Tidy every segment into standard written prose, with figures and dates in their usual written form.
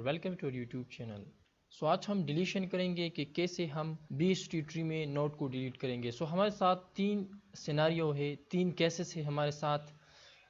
Welcome to YouTube channel. आज हम deletion करेंगे कि कैसे हम BST ट्री में नोड को डिलीट करेंगे। हमारे साथ तीन सिनारियो है, तीन केसेस है हमारे साथ।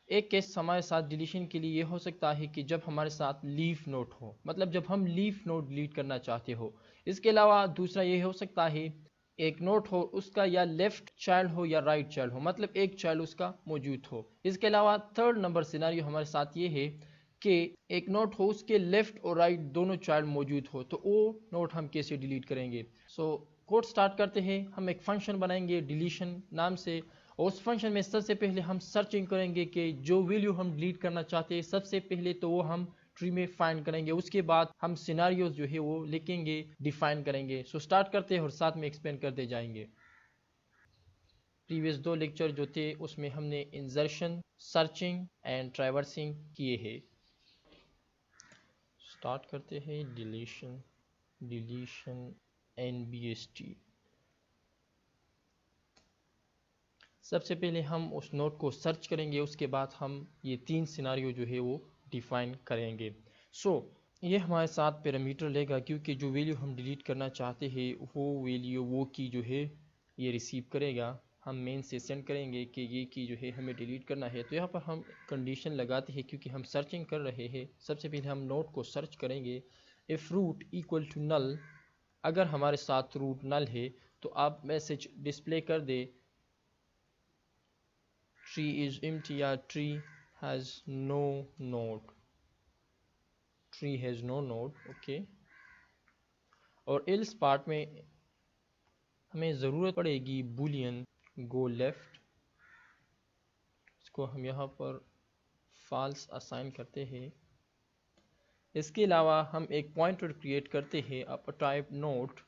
एक केस हमारे साथ डिलीशन के लिए ये हो सकता है कि जब हमारे साथ लीफ नोड हो, मतलब जब हम लीफ नोड डिलीट करना चाहते हो। इसके अलावा दूसरा ये हो सकता है एक नोड हो, उसका या लेफ्ट चाइल्ड हो या राइट चाइल्ड हो, मतलब एक चाइल्ड उसका मौजूद हो। इसके अलावा थर्ड नंबर सिनारियो हमारे साथ ये है कि एक नोट हो, उसके लेफ्ट और राइट दोनों चाइल्ड मौजूद हो, तो वो नोट हम कैसे डिलीट करेंगे। कोड स्टार्ट करते हैं। हम एक फंक्शन बनाएंगे डिलीशन नाम से, और उस फंक्शन में सबसे पहले हम सर्चिंग करेंगे कि जो वैल्यू हम डिलीट करना चाहते हैं सबसे पहले तो वो हम ट्री में फाइंड करेंगे। उसके बाद हम सिनारियोज जो है वो लिखेंगे, डिफाइन करेंगे। स्टार्ट करते हैं और साथ में एक्सप्लेन करते जाएंगे। प्रीवियस दो लेक्चर जो थे उसमें हमने इंसर्शन, सर्चिंग एंड ट्रैवर्सिंग किए हैं। स्टार्ट करते हैं डिलीशन NBST। सबसे पहले हम उस नोड को सर्च करेंगे, उसके बाद हम ये तीन सिनारियो जो है वो डिफाइन करेंगे। ये हमारे साथ पैरामीटर लेगा, क्योंकि जो वैल्यू हम डिलीट करना चाहते हैं वो वैल्यू वो की जो है ये रिसीव करेगा। हम मेन से सेंड करेंगे कि ये की जो है हमें डिलीट करना है। तो यहाँ पर हम कंडीशन लगाते हैं, क्योंकि हम सर्चिंग कर रहे हैं। सबसे पहले हम नोड को सर्च करेंगे। If root equal to null, अगर हमारे साथ रूट नल है तो आप मैसेज डिस्प्ले कर दे ट्री इज एम्प्टी या tree has no node, tree has no node. Okay, और एल्स पार्ट में हमें ज़रूरत पड़ेगी बूलियन गो लेफ्ट। इसको हम यहाँ पर फॉल्स असाइन करते हैं। इसके अलावा हम एक पॉइंटर क्रिएट करते हैं अप टाइप नोट,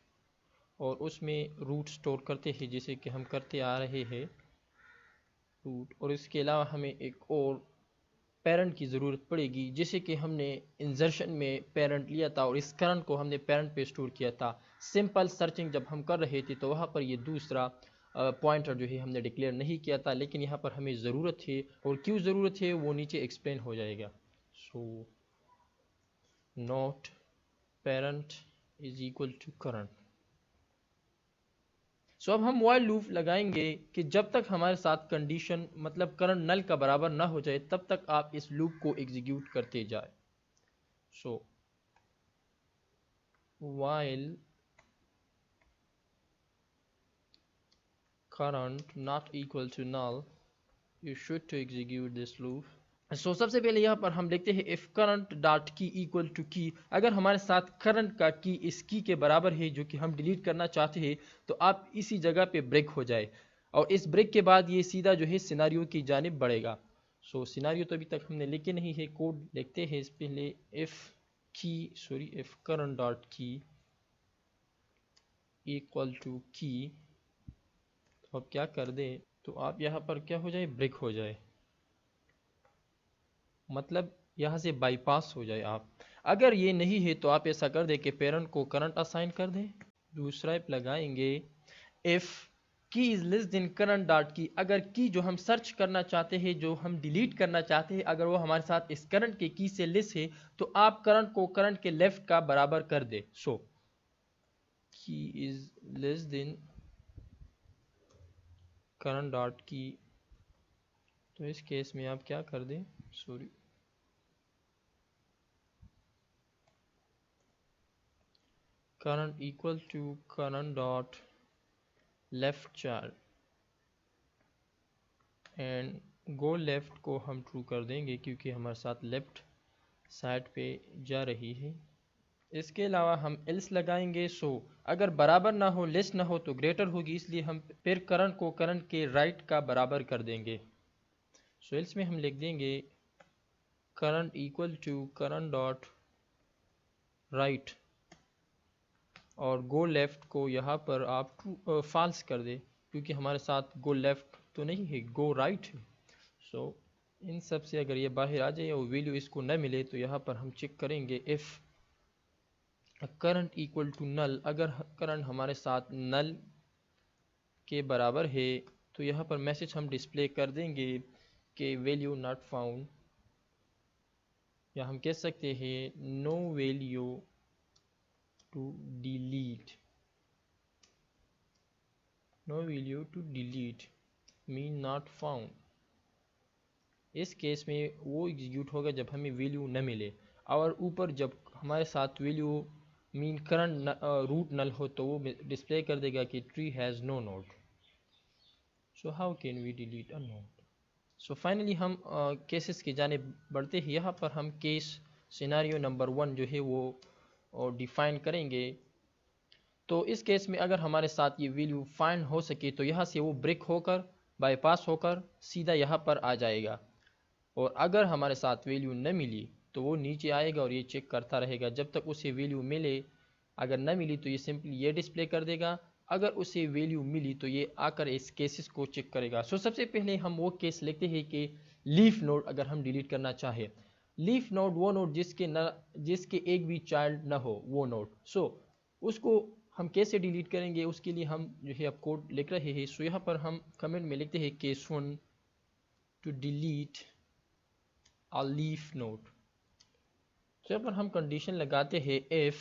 और उसमें रूट स्टोर करते हैं जैसे कि हम करते आ रहे हैं रूट। और इसके अलावा हमें एक और पेरेंट की ज़रूरत पड़ेगी, जैसे कि हमने इंसर्शन में पेरेंट लिया था और इस करंट को हमने पेरेंट पे स्टोर किया था। सिंपल सर्चिंग जब हम कर रहे थे तो वहाँ पर ये दूसरा पॉइंटर जो है हमने डिक्लेयर नहीं किया था, लेकिन यहाँ पर हमें ज़रूरत है, और क्यों ज़रूरत है वो नीचे एक्सप्लेन हो जाएगा। Not parent is equal to current. अब हम व्हाइल लूप लगाएंगे कि जब तक हमारे साथ कंडीशन मतलब करंट नल का बराबर ना हो जाए तब तक आप इस लूप को एग्जीक्यूट करते जाए। While current not equal to null, you should to execute this loop. सबसे पहले यहाँ पर हम लिखते हैं if current dot key equal to key। अगर हमारे साथ करंट का की इस की के बराबर है जो कि हम डिलीट करना चाहते हैं, तो आप इसी जगह पे ब्रेक हो जाए, और इस ब्रेक के बाद ये सीधा जो है सिनारियो की जानिब बढ़ेगा। सिनारियो तो अभी तक हमने लिखे नहीं है, कोड लिखते हैं इस पहले। if current dot key equal to key, तो अब क्या कर दे, तो आप यहाँ पर क्या हो जाए, ब्रेक हो जाए, मतलब यहाँ से बाईपास हो जाए आप। अगर ये नहीं है तो आप ऐसा कर दे कि पेरेंट को करंट असाइन कर दे। दूसरा ऐप लगाएंगे इफ की is less than current dot की। अगर की जो हम सर्च करना चाहते हैं, जो हम डिलीट करना चाहते हैं, अगर वो हमारे साथ इस करंट के की से लेस है तो आप करंट को करंट के लेफ्ट का बराबर कर दे। की is less than current dot की, तो इस केस में आप क्या कर दें, current equal to current dot left child, and go left को हम ट्रू कर देंगे क्योंकि हमारे साथ लेफ्ट साइड पे जा रही है। इसके अलावा हम एल्स लगाएंगे। अगर बराबर ना हो, लेस ना हो तो ग्रेटर होगी, इसलिए हम फिर करंट को करंट के राइट का बराबर कर देंगे। एल्स में हम लिख देंगे current equal to current dot right, और गो लेफ्ट को यहाँ पर आप फॉल्स कर दे, क्योंकि हमारे साथ गो लेफ्ट तो नहीं है, गो राइट है। इन सब से अगर ये बाहर आ जाए और वैल्यू इसको न मिले तो यहाँ पर हम चेक करेंगे if current equal to null. अगर करंट हमारे साथ नल के बराबर है तो यहाँ पर मैसेज हम डिस्प्ले कर देंगे कि वैल्यू नॉट फाउंड, या हम कह सकते हैं no value to delete, no value to delete mean not found. इस केस में वो एग्जीक्यूट होगा जब हमें वैल्यू न मिले, और ऊपर जब हमारे साथ value mean current root null हो तो वो डिस्प्ले कर देगा कि tree has no node. So how can we delete a node. So finally हम केसेस की जानिब बढ़ते हैं। यहाँ पर हम केस सिनारियो नंबर 1 जो है वो डिफाइन करेंगे। तो इस केस में अगर हमारे साथ ये वैल्यू फाइंड हो सके तो यहाँ से वो ब्रेक होकर बाईपास होकर सीधा यहाँ पर आ जाएगा, और अगर हमारे साथ वैल्यू न मिली तो वो नीचे आएगा और ये चेक करता रहेगा जब तक उसे वैल्यू मिले। अगर न मिली तो ये सिंपली ये डिस्प्ले कर देगा, अगर उसे वैल्यू मिली तो ये आकर इस केसेस को चेक करेगा। सो सबसे पहले हम वो केस लिखते हैं कि लीफ नोड अगर हम डिलीट करना चाहे। लीफ नोड वो नोड जिसके एक भी चाइल्ड न हो, वो नोड। सो उसको हम कैसे डिलीट करेंगे, उसके लिए हम जो है अब कोड लिख रहे हैं। सो यहाँ पर हम कमेंट में लिखते हैं case 1 to delete a leaf node। तो यहाँ पर हम कंडीशन लगाते हैं if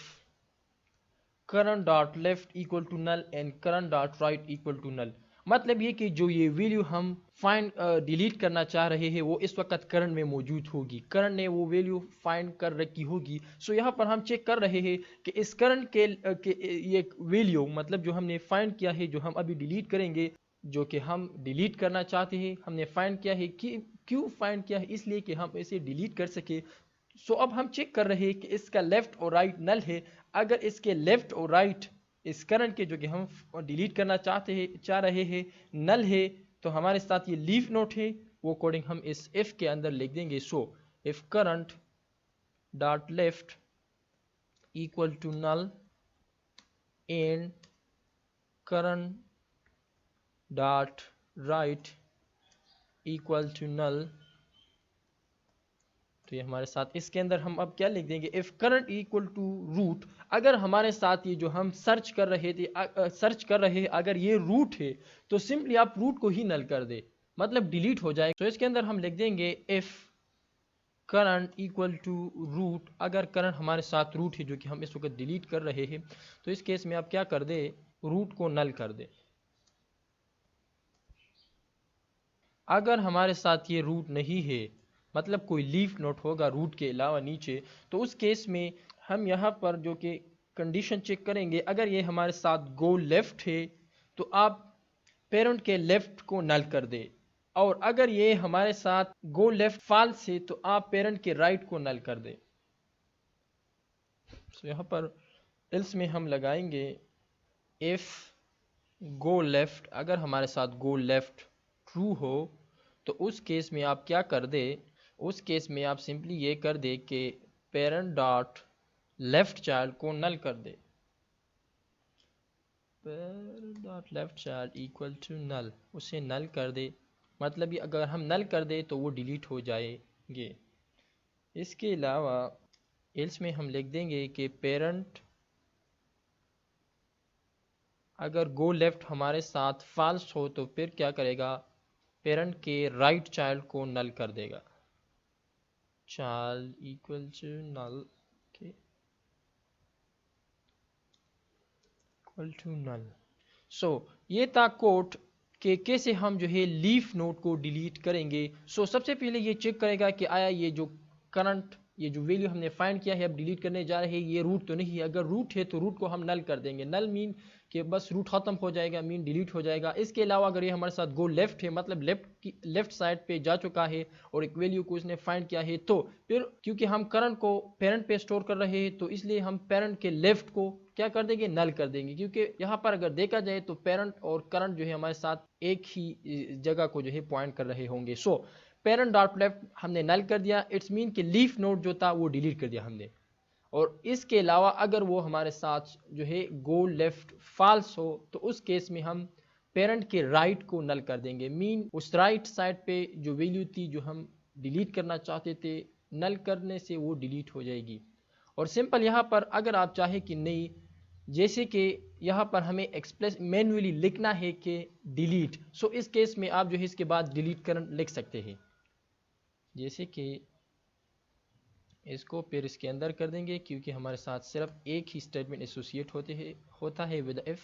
current dot left equal to null and current dot right equal to null। मतलब ये कि जो ये वैल्यू हम फाइंड डिलीट करना चाह रहे हैं वो इस वक्त करंट में मौजूद होगी, करंट ने वो वैल्यू फाइंड कर रखी होगी। सो यहाँ पर हम चेक कर रहे हैं कि इस करंट के ये वैल्यू मतलब जो हमने फाइंड किया है, जो हम अभी डिलीट करेंगे, जो कि हम डिलीट करना चाहते हैं, हमने फाइंड किया है कि क्यों फाइंड किया है, इसलिए कि हम इसे डिलीट कर सके। सो अब हम चेक कर रहे हैं कि इसका लेफ्ट और राइट नल है। अगर इसके लेफ्ट और राइट इस करंट के जो कि हम डिलीट करना चाह रहे हैं नल है तो हमारे साथ ये लीफ नोट है, वो कोडिंग हम इस इफ के अंदर लिख देंगे। So if current dot left equal to null and current dot right equal to null, तो ये हमारे साथ इसके अंदर हम अब क्या लिख देंगे, if current equal to root. अगर हमारे साथ ये जो हम सर्च कर रहे हैं अगर ये रूट है तो सिंपली आप रूट को ही नल कर दे, मतलब डिलीट हो जाए। तो इसके अंदर हम लिख देंगे if current equal to root. अगर करंट हमारे साथ रूट है जो कि हम इस वक्त डिलीट कर रहे हैं तो इस केस में आप क्या कर दे, रूट को नल कर दे। अगर हमारे साथ ये रूट नहीं है, मतलब कोई लीफ नोट होगा रूट के अलावा नीचे, तो उस केस में हम यहाँ पर जो कि कंडीशन चेक करेंगे। अगर ये हमारे साथ गो लेफ्ट है तो आप पेरेंट के लेफ्ट को नल कर दे, और अगर ये हमारे साथ गो लेफ्ट फॉल्स है तो आप पेरेंट के राइट को नल कर दे। तो यहाँ पर एल्स में हम लगाएंगे इफ गो लेफ्ट। अगर हमारे साथ गो लेफ्ट ट्रू हो तो उस केस में आप क्या कर दे, उस केस में आप सिंपली ये कर दे कि पेरेंट डॉट लेफ्ट चाइल्ड को नल कर दे, parent dot left child equal to null, उसे नल कर दे। मतलब ये अगर हम नल कर दे तो वो डिलीट हो जाएंगे। इसके अलावा एल्स में हम लिख देंगे कि पेरेंट अगर गो लेफ्ट हमारे साथ फॉल्स हो तो फिर क्या करेगा, पेरेंट के राइट चाइल्ड को नल कर देगा, चाइल्ड इक्वल टू नल के इक्वल टू नल। सो ये था कोड कि कैसे हम जो है लीफ नोड को डिलीट करेंगे। सो सबसे पहले ये चेक करेगा कि आया ये जो करंट ये जो वैल्यू हमने फाइंड किया है अब डिलीट करने जा रहे हैं ये रूट तो नहीं है। अगर रूट है तो रूट को हम नल कर देंगे, नल मीन कि बस रूट खत्म हो जाएगा, मीन डिलीट हो जाएगा। इसके अलावा अगर ये हमारे साथ गो लेफ्ट है मतलब लेफ्ट साइड पे जा चुका है और एक वैल्यू को इसने फाइंड किया है, तो फिर क्योंकि हम करंट को पेरेंट पे स्टोर कर रहे हैं तो इसलिए हम पेरेंट के लेफ्ट को क्या कर देंगे, नल कर देंगे। क्योंकि यहाँ पर अगर देखा जाए तो पेरेंट और करंट जो है हमारे साथ एक ही जगह को जो है पॉइंट कर रहे होंगे। सो पेरेंट डॉट लेफ्ट हमने नल कर दिया, इट्स मीन कि लीफ नोड जो था वो डिलीट कर दिया हमने। और इसके अलावा अगर वो हमारे साथ जो है गो लेफ्ट फॉल्स हो तो उस केस में हम पेरेंट के राइट को नल कर देंगे, मीन उस राइट साइड पे जो वैल्यू थी जो हम डिलीट करना चाहते थे नल करने से वो डिलीट हो जाएगी। और सिंपल यहाँ पर अगर आप चाहे कि नहीं, जैसे कि यहाँ पर हमें एक्सप्रेस मैन्युअली लिखना है कि डिलीट, सो इस केस में आप जो है इसके बाद डिलीट कर लिख सकते हैं। जैसे कि इसको फिर इसके अंदर कर देंगे क्योंकि हमारे साथ सिर्फ एक ही स्टेटमेंट एसोसिएट होता है विद इफ।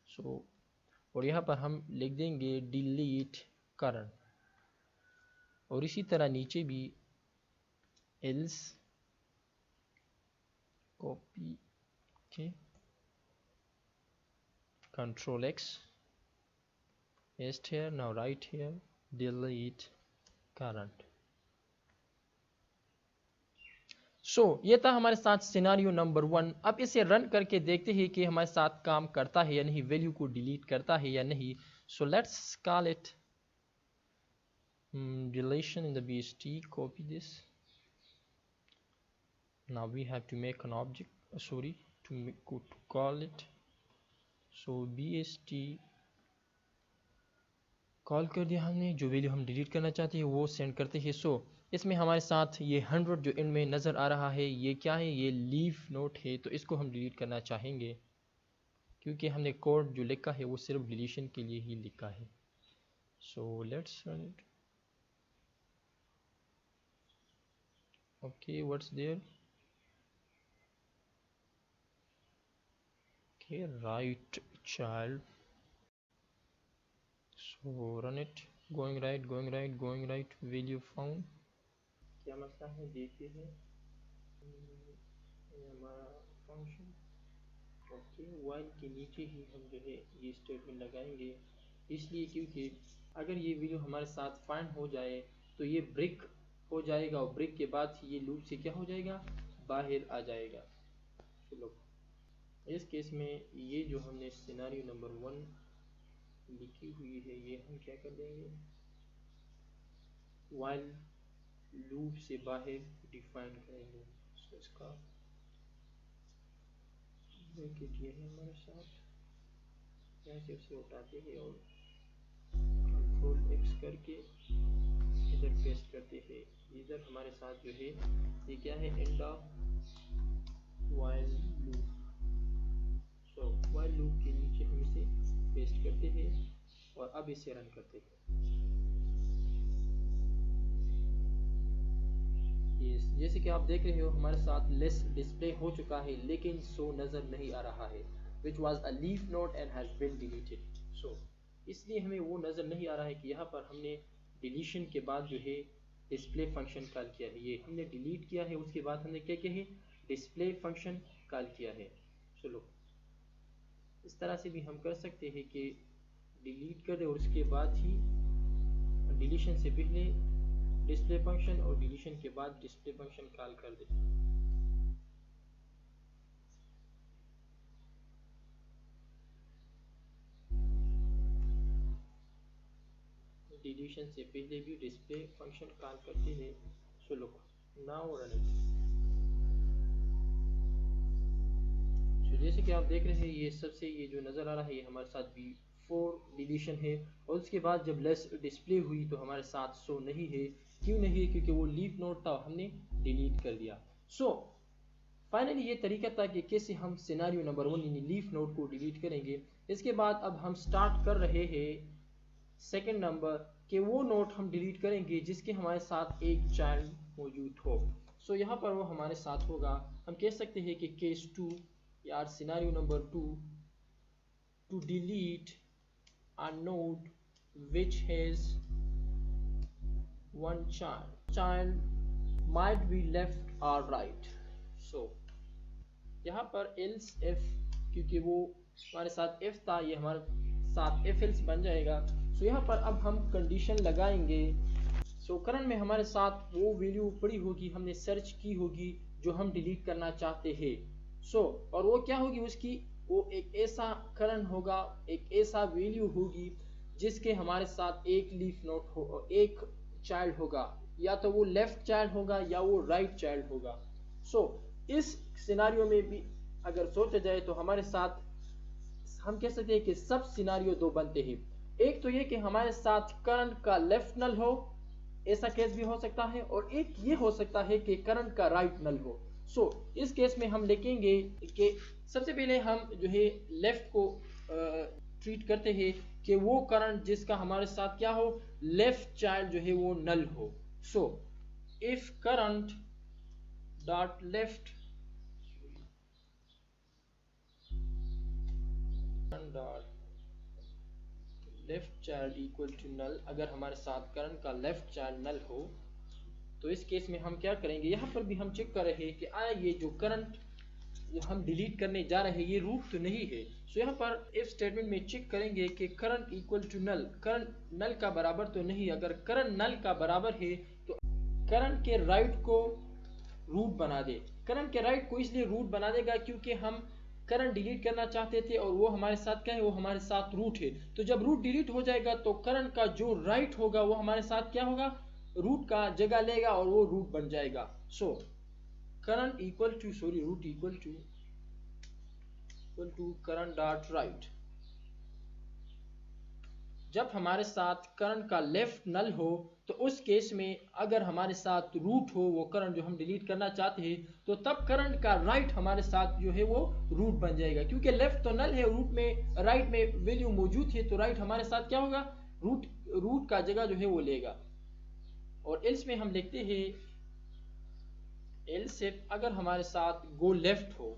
सो और यहाँ पर हम लिख देंगे डिलीट करंट, और इसी तरह नीचे भी एल्स कॉपी के control x paste here, now write here delete current। ये था हमारे साथ सिनारियो नंबर 1। अब इसे रन करके देखते हैं कि हमारे साथ काम करता है या नहीं, वैल्यू को डिलीट करता है या नहीं। So let's call it deletion in the BST, copy this, now we have to make an object, to call it। so BST call कर दिया हमने, जो वैल्यू हम डिलीट करना चाहते हैं वो सेंड करते हैं। इसमें हमारे साथ ये 100 जो इनमें नज़र आ रहा है, ये क्या है, ये लीव नोट है, तो इसको हम डिलीट करना चाहेंगे क्योंकि हमने कोड जो लिखा है वो सिर्फ डिलीशन के लिए ही लिखा है। So let's run it. Okay, what's there, okay right child, so run it, going right going right going right, value found. क्या मसला है देखते हैं, ये हमारा फंक्शन। ओके, वाइल के नीचे ही हम जो है ये स्टेटमेंट लगाएंगे, इसलिए क्योंकि अगर ये वैल्यू हमारे साथ फाइंड हो जाए तो ये ब्रेक हो जाएगा, और ब्रेक के बाद ये लूप से क्या हो जाएगा, बाहर आ जाएगा। चलो इस केस में ये जो हमने सिनारियो नंबर 1 लिखी हुई है ये हम क्या कर देंगे, वाइल लूप से बाहर डिफाइन करेंगे। सो इसका ब्रैकेट ये है हमारे साथ, यहाँ से उसे उठाते हैं और कंट्रोल एक्स करके इधर पेस्ट करते हैं। इधर हमारे साथ जो है ये क्या है, end of while loop. So while loop के नीचे हम इसे पेस्ट करते हैं और अब इसे रन करते हैं। जैसे कि आप देख रहे हो हमारे साथ लिस्ट डिस्प्ले हो चुका है, लेकिन सो नज़र नहीं आ रहा है, which was a leaf node and has been deleted. So इसलिए हमें वो नज़र नहीं आ रहा है कि यहाँ पर हमने डिलीशन के बाद जो है डिस्प्ले फंक्शन कॉल किया है। ये हमने डिलीट किया है, उसके बाद हमने क्या किया है, डिस्प्ले फंक्शन कॉल किया है। चलो इस तरह से भी हम कर सकते हैं कि डिलीट कर दे और उसके बाद ही डिलीशन से पहले डिस्प्ले फंक्शन और डिलीशन के बाद डिस्प्ले फंक्शन कॉल कर दे। डिलीशन से पहले भी डिस्प्ले फंक्शन कॉल करते हैं। So look now run it. So जैसे कि आप देख रहे हैं ये सबसे ये जो नज़र आ रहा है ये हमारे साथ भी 4 डिलीशन है, और उसके बाद जब लेस डिस्प्ले हुई तो हमारे साथ सो नहीं है। क्यों नहीं है, क्योंकि वो लीफ नोट था, हमने डिलीट कर दिया। सो फाइनली ये तरीका था कि कैसे हम सिनारियो नंबर 1 यानी लीफ नोट को डिलीट करेंगे। इसके बाद अब हम स्टार्ट कर रहे हैं सेकंड नंबर कि वो नोट हम डिलीट करेंगे जिसके हमारे साथ एक चाइल्ड मौजूद हो। सो यहाँ पर वो हमारे साथ होगा, हम कह सकते हैं कि केस 2 या scenario number 2, to delete a node which has one child might be left or right। so यहाँ पर else if, क्योंकि वो हमारे साथ if था, ये हमारे साथ if else बन जाएगा। so यहाँ पर अब हम कंडीशन लगाएंगे। so करंट में हमारे साथ वो वैल्यू पड़ी होगी, हमने सर्च की होगी जो हम डिलीट करना चाहते हैं। और वो क्या होगी उसकी, वो एक ऐसा करंट होगा, एक ऐसा वैल्यू होगी जिसके हमारे साथ एक लीफ नोट हो, एक चाइल्ड होगा, या तो वो लेफ्ट चाइल्ड होगा या वो राइट चाइल्ड होगा। इस सिनारियो में भी अगर सोचा जाए तो हमारे साथ हम कह सकते हैं कि सब सिनारियो 2 बनते हैं। एक तो ये कि हमारे साथ करंट का लेफ्ट नल हो, ऐसा केस भी हो सकता है, और एक ये हो सकता है कि करंट का राइट नल हो। इस केस में हम लिखेंगे कि सबसे पहले हम जो है लेफ्ट को ट्रीट करते हैं कि वो करंट जिसका हमारे साथ क्या हो, लेफ्ट चाइल्ड जो है वो नल हो। If current dot left dot left child equal to null. अगर हमारे साथ करंट का लेफ्ट चाइल्ड नल हो तो इस केस में हम क्या करेंगे, यहाँ पर भी हम चेक कर रहे हैं कि आया ये जो करंट जो हम डिलीट करने जा रहे हैं ये रूट तो नहीं है। सो यहाँ पर इफ स्टेटमेंट में चेक करेंगे कि current equal to null, current null का बराबर तो नहीं। अगर करंट नल का बराबर है तो करंट के राइट को रूट बना दे। करंट के राइट को इसलिए रूट बना देगा क्योंकि हम करंट डिलीट करना चाहते थे और वो हमारे साथ क्या है, वो हमारे साथ रूट है। तो जब रूट डिलीट हो जाएगा तो करंट का जो राइट होगा वो हमारे साथ क्या होगा, रूट का जगह लेगा और वो रूट बन जाएगा। So current equal to root equal to current dot right. जब हमारे साथ करंट का लेफ्ट नल हो तो उस केस में अगर हमारे साथ रूट हो वो करंट जो हम डिलीट करना चाहते हैं तो तब करंट का राइट हमारे साथ जो है वो रूट बन जाएगा। क्योंकि लेफ्ट तो नल है, रूट में राइट में वैल्यू मौजूद है तो राइट हमारे साथ क्या होगा, रूट का जगह जो है वो लेगा। और एल्स में हम लिखते हैं एल्स इफ अगर हमारे साथ गो लेफ्ट हो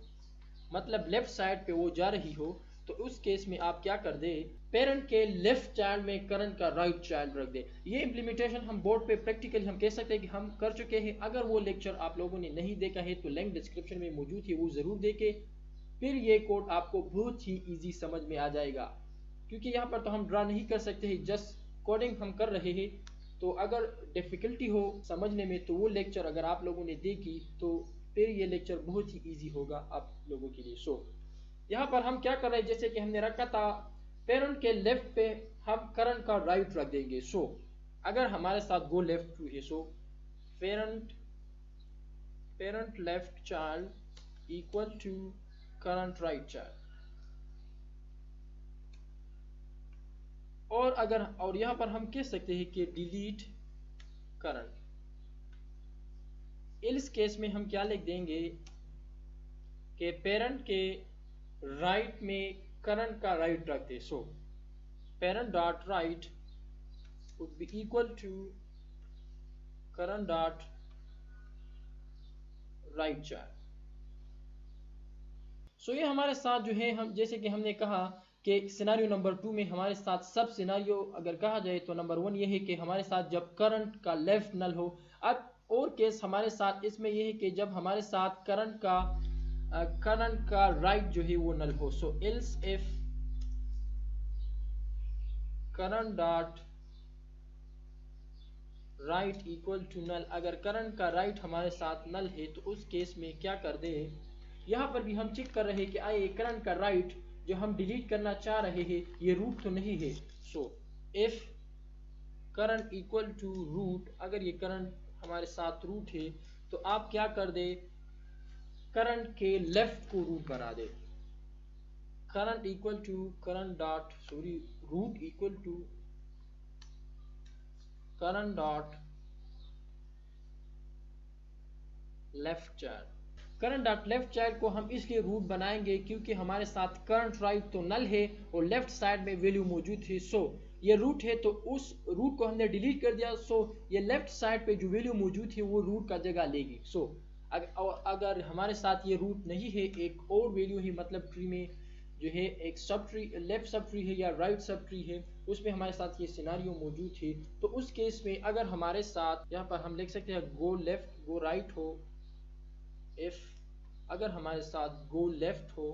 मतलब लेफ्ट साइड पे वो जा रही हो तो उस केस में आप क्या कर दे, पेरेंट के लेफ्ट चाइल्ड में करंट का राइट चाइल्ड रख दे। ये इम्प्लीमेंटेशन हम बोर्ड पे प्रैक्टिकली हम कह सकते हैं कि हम कर चुके हैं। अगर वो लेक्चर आप लोगों ने नहीं देखा है तो लिंक डिस्क्रिप्शन में मौजूद है, वो जरूर देखे। फिर ये कोड आपको बहुत ही इजी समझ में आ जाएगा। क्योंकि यहाँ पर तो हम ड्रा नहीं कर सकते हैं, जस्ट कोडिंग हम कर रहे हैं। तो अगर डिफिकल्टी हो समझने में तो वो लेक्चर अगर आप लोगों ने देखी तो फिर ये लेक्चर बहुत ही इजी होगा आप लोगों के लिए। सो यहाँ पर हम क्या कर रहे हैं, जैसे कि हमने रखा था पेरेंट के लेफ्ट पे हम करंट का राइट रख देंगे। सो अगर हमारे साथ गो लेफ्ट है so parent left child equal to current right child. और यहाँ पर हम कह सकते हैं कि डिलीट करंट। इस केस में हम क्या लिख देंगे कि पेरेंट के राइट में करंट का राइट रख दे। So parent dot right would be equal to current dot right child. So ये हमारे साथ जो है, हम जैसे कि हमने कहा कि सिनारियो नंबर 2 में हमारे साथ सब सिनारियो अगर कहा जाए तो नंबर 1 ये है कि हमारे साथ जब करंट का लेफ्ट नल हो। अब और केस हमारे साथ इसमें यह है कि जब हमारे साथ करंट का राइट जो है वो नल हो। So else if current dot right equal to null, अगर करंट का राइट हमारे साथ नल है तो उस केस में क्या कर दे, यहाँ पर भी हम चेक कर रहे हैं कि आए करंट का राइट जो हम डिलीट करना चाह रहे हैं ये रूट तो नहीं है। So if current equal to root, अगर ये करंट हमारे साथ रूट है तो आप क्या कर दे, करंट के लेफ्ट को रूट बना दे। Current equal to current dot root equal to current dot left child. Current dot left child को हम इसलिए रूट बनाएंगे क्योंकि हमारे साथ करंट राइट तो नल है और लेफ्ट साइड में वैल्यू मौजूद है। सो ये रूट है तो उस रूट को हमने डिलीट कर दिया। सो ये लेफ्ट साइड पे जो वैल्यू मौजूद है वो रूट का जगह लेगी। सो अगर हमारे साथ ये रूट नहीं है, एक और वैल्यू है, मतलब ट्री में जो है एक sub tree, left sub tree है या राइट सब ट्री है, उसमें हमारे साथ ये सिनारियो मौजूद है। तो उस केस में अगर हमारे साथ यहाँ पर हम लिख सकते हैं गो लेफ्ट गो राइट हो। इफ अगर हमारे साथ गो लेफ्ट हो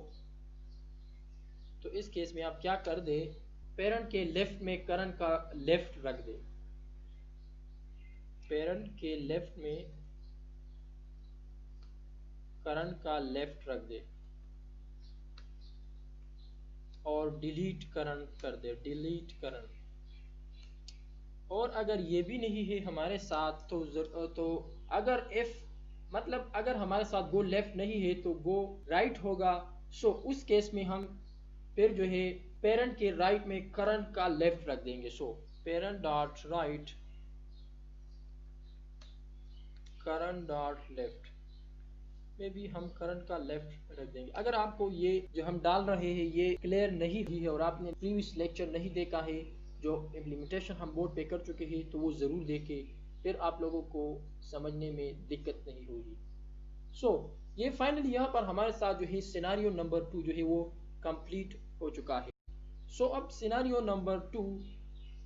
तो इस केस में आप क्या कर दे, पेरेंट के लेफ्ट में करंट का लेफ्ट रख दे। पेरेंट के लेफ्ट में करंट का लेफ्ट रख दे और डिलीट करंट कर दे, डिलीट करंट। और अगर ये भी नहीं है हमारे साथ तो अगर इफ मतलब अगर हमारे साथ गो लेफ्ट नहीं है तो गो राइट होगा। सो उस केस में हम फिर जो है पेरेंट के राइट में करंट का लेफ्ट रख देंगे। सो parent dot right current dot left में भी हम करंट का लेफ्ट रख देंगे। अगर आपको ये जो हम डाल रहे हैं ये क्लियर नहीं हुई है और आपने प्रीवियस लेक्चर नहीं देखा है जो इम्प्लीमेंटेशन हम बोर्ड पे कर चुके हैं तो वो ज़रूर देखें, फिर आप लोगों को समझने में दिक्कत नहीं होगी। ये फाइनली यहाँ पर हमारे साथ जो है सिनारियो नंबर 2 जो है वो कंप्लीट हो चुका है। अब सिनारियो नंबर 2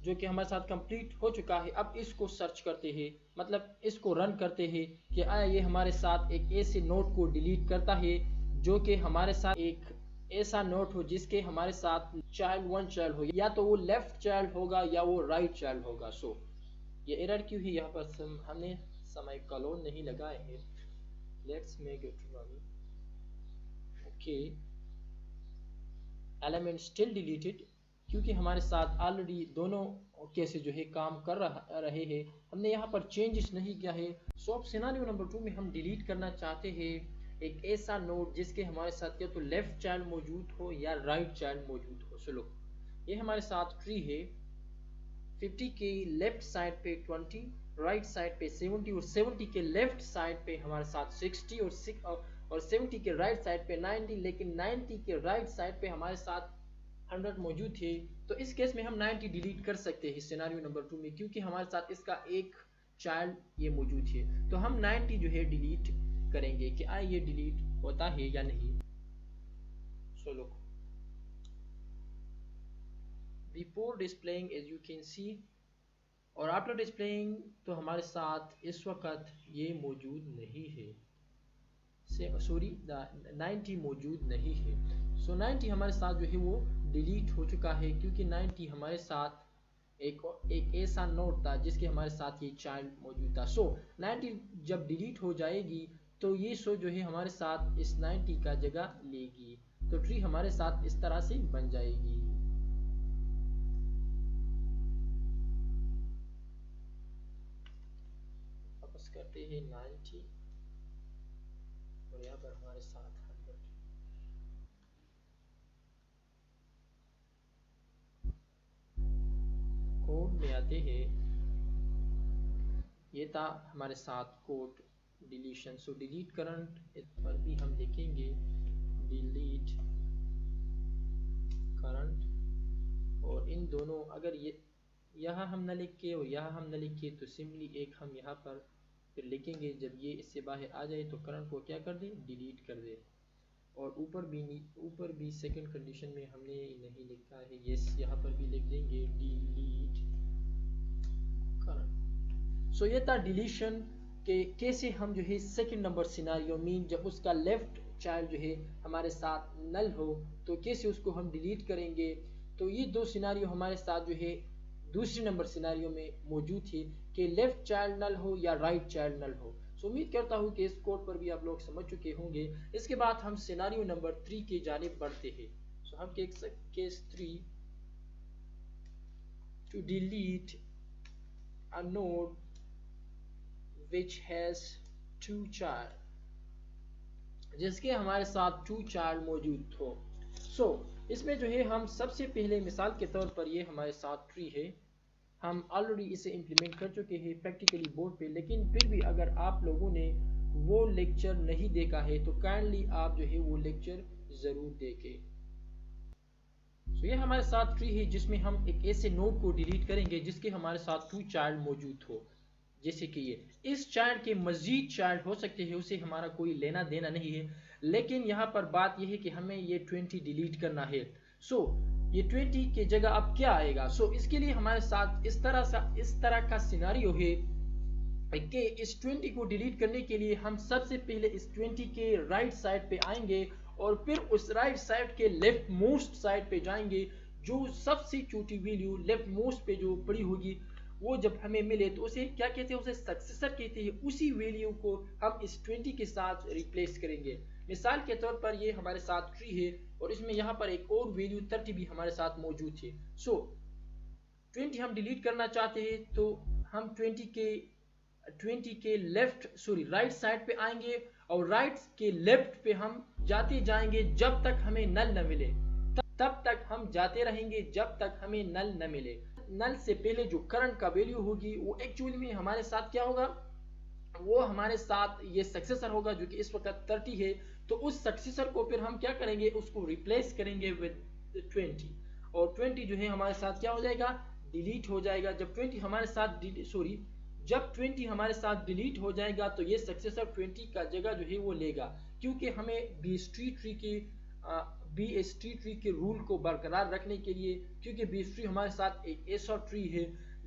जो कि हमारे साथ कंप्लीट हो चुका है, अब इसको सर्च करते हैं, मतलब इसको रन करते हैं कि आया ये हमारे साथ एक ऐसे नोट को डिलीट करता है जो कि हमारे साथ एक ऐसा नोट हो जिसके हमारे साथ चाइल्ड वन चाइल्ड हो, या तो वो लेफ्ट चाइल्ड होगा या वो राइट चाइल्ड होगा। ये एरर क्यों है, यहाँ पर हमने समय कलोन नहीं लगाए हैं। Let's make it run. Okay, element still deleted, क्योंकि हमारे साथ ऑलरेडी दोनों केसेस जो है काम कर रहे हैं, हमने यहाँ पर चेंजेस नहीं किया है। अब सिनेरियो नंबर 2 में हम डिलीट करना चाहते हैं एक ऐसा नोड जिसके हमारे साथ या तो लेफ्ट चाइल्ड मौजूद हो या राइट चाइल्ड मौजूद हो। चलो, ये हमारे साथ ट्री है, 50 के लेफ्ट साइड पे 20, राइट साइड पे 70 और 70 के लेफ्ट साइड पे हमारे साथ 60 और 70 के राइट साइड पे 90, लेकिन 90 के राइट साइड पे हमारे साथ 100 मौजूद थे। तो इस केस में हम 90 डिलीट कर सकते हैं सिनेरियो नंबर 2 में, क्योंकि हमारे साथ इसका एक चाइल्ड ये मौजूद है। तो हम 90 जो है डिलीट करेंगे कि आए ये डिलीट होता है या नहीं। चलो, before displaying as you can see और आफ्टर डिस्प्लेइंग तो हमारे साथ इस वक्त ये मौजूद नहीं है, सॉरी 90 मौजूद नहीं है। 90 हमारे साथ जो है वो डिलीट हो चुका है, क्योंकि 90 हमारे साथ एक ऐसा नोट था जिसके हमारे साथ ये चाइल्ड मौजूद था। 90 जब डिलीट हो जाएगी तो ये जो है हमारे साथ इस 90 का जगह लेगी, तो ट्री हमारे साथ इस तरह से बन जाएगी। वापस करते हैं 90 और यहाँ पर हमारे साथ 100। कोड में आते हैं, ये था हमारे साथ कोड डिलीशन। डिलीट करंट पर भी हम लिखेंगे डिलीट करंट, और इन दोनों अगर ये यहाँ हम न लिखे और यहाँ हम न लिखे तो सिंपली एक हम यहाँ पर फिर लिखेंगे, जब ये इससे बाहर आ जाए तो करंट को क्या कर दे, डिलीट कर दे। और ऊपर भी सेकंड कंडीशन में हमने नहीं लिखा है, यस यहाँ पर भी लिख देंगे डिलीट करंट। ये था डिलीशन के कैसे हम जो है सेकंड नंबर सिनेरियो में जब उसका लेफ्ट चाइल्ड जो है हमारे साथ नल हो तो कैसे उसको हम डिलीट करेंगे। तो ये दो सिनेरियो हमारे साथ जो है दूसरे नंबर सिनेरियो में मौजूद है कि लेफ्ट चाइल्ड नल हो या राइट चाइल्ड नल हो। उम्मीद करता हूँ कि इस कोड पर भी आप लोग समझ चुके होंगे। इसके बाद हम सिनेरियो नंबर 3 के जानिब बढ़ते हैं। हम case 3 to delete a node which has 2 child, जिसके हमारे साथ 2 चाइल्ड मौजूद हो। इसमें जो है हम सबसे पहले मिसाल के तौर पर ये हमारे साथ ट्री है, हम ऑलरेडी इसे इम्प्लीमेंट कर चुके हैं प्रैक्टिकली बोर्ड पे, लेकिन फिर भी अगर आप लोगों ने वो लेक्चर नहीं देखा है तो काइंडली आप जो है वो लेक्चर ज़रूर देखें। ये हमारे साथ ट्री है जिसमें हम एक ऐसे नोड को डिलीट करेंगे जिसके हमारे साथ 2 चाइल्ड मौजूद हो, जैसे कि ये इस चाइल्ड के मजीद चाइल्ड हो सकते हैं, उसे हमारा कोई लेना देना नहीं है। लेकिन यहाँ पर बात यह है कि हमें ये 20 डिलीट करना है। ये 20 के जगह अब क्या आएगा। इसके लिए हमारे साथ इस तरह का सिनेरियो है कि इस 20 को डिलीट करने के लिए हम सबसे पहले इस 20 के राइट साइड पे आएंगे और फिर उस राइट साइड के लेफ्ट मोस्ट साइड पे जाएंगे। जो सबसे छोटी वैल्यू लेफ्ट मोस्ट पे जो पड़ी होगी वो जब हमें मिले तो उसे क्या कहते हैं, उसे सक्सेसर कहते हैं। उसी वैल्यू को हम इस 20 के साथ रिप्लेस करेंगे। मिसाल के तौर पर ये हमारे साथ ट्री है और इसमें यहाँ पर एक और वैल्यू 30 भी हमारे साथ मौजूद है। 20 हम डिलीट करना चाहते हैं तो हम 20 के राइट साइड पे आएंगे और राइट के लेफ्ट पे हम जाते जाएंगे जब तक हमें नल न मिले, तब तक हम जाते रहेंगे जब तक हमें नल न मिले। नल से पहले जो करंट का वैल्यू होगी वो एक्चुअली में हमारे साथ क्या होगा, वो हमारे साथ ये सक्सेसर होगा जो कि इस वक्त 30 है। तो उस सक्सेसर को फिर हम क्या करेंगे, उसको रिप्लेस करेंगे विद 20 और 20 जो है हमारे साथ क्या हो जाएगा, डिलीट हो जाएगा। जब 20 हमारे साथ जब 20 हमारे साथ डिलीट हो जाएगा तो ये सक्सेसर 20 का जगह जो है वो लेगा, क्योंकि हमें बी ट्री ट्री के रूल को बरकरार रखने के लिए, क्योंकि बी ट्री हमारे साथ एक ऐसा ट्री है